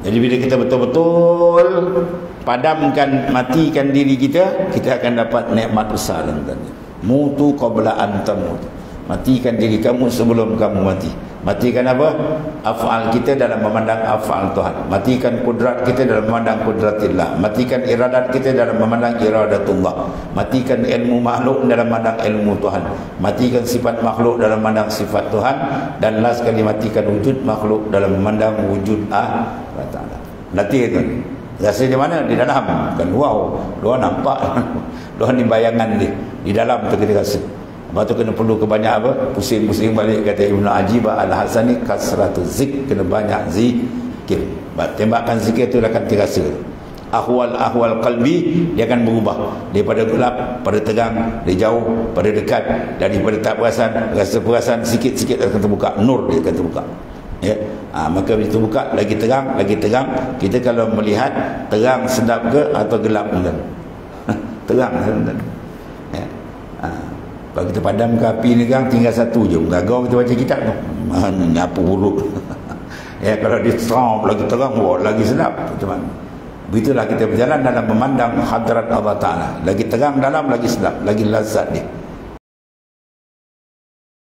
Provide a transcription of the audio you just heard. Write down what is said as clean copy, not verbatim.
Jadi bila kita betul-betul padamkan, matikan diri kita, kita akan dapat nikmat besar tuan-tuan. Mutu qabla an tamut. Matikan diri kamu sebelum kamu mati. Matikan apa? Af'al kita dalam memandang af'al Tuhan. Matikan kudrat kita dalam memandang kudratillah. Matikan iradat kita dalam memandang iradatullah. Matikan ilmu makhluk dalam memandang ilmu Tuhan. Matikan sifat makhluk dalam memandang sifat Tuhan. Dan last kali matikan wujud makhluk dalam memandang wujud Allah Ta'ala. Nanti itu rasa di mana? Di dalam. Bukan wow, luar nampak. Luar ni bayangan dia. Di dalam tu kita rasa. Lepas tu kena perlu kebanyak apa? Pusing-pusing balik, kata Ibn Ajib Al-Hasani, kasratu zik, kena banyak zikir. Tembakan zikir tu akan terasa. Ahwal qalbi dia akan berubah daripada gelap pada terang, dari jauh pada dekat, daripada tak perasan rasa perasan, sikit-sikit akan terbuka, nur dia akan terbuka. Ya. Maka bila terbuka lagi terang, lagi terang. Kita kalau melihat terang sedap ke atau gelap kan? Terang kan? Ya. Kalau kita padamkan api ni kan, tinggal satu je gagau kita baca kitab tu. Mana apa buruk. Ya, kalau dia terang lagi terang, wah, lagi sedap. Macam mana? Begitulah kita berjalan dalam memandang hadrat Allah Ta'ala. Lagi terang dalam, lagi sedap, lagi lazat dia.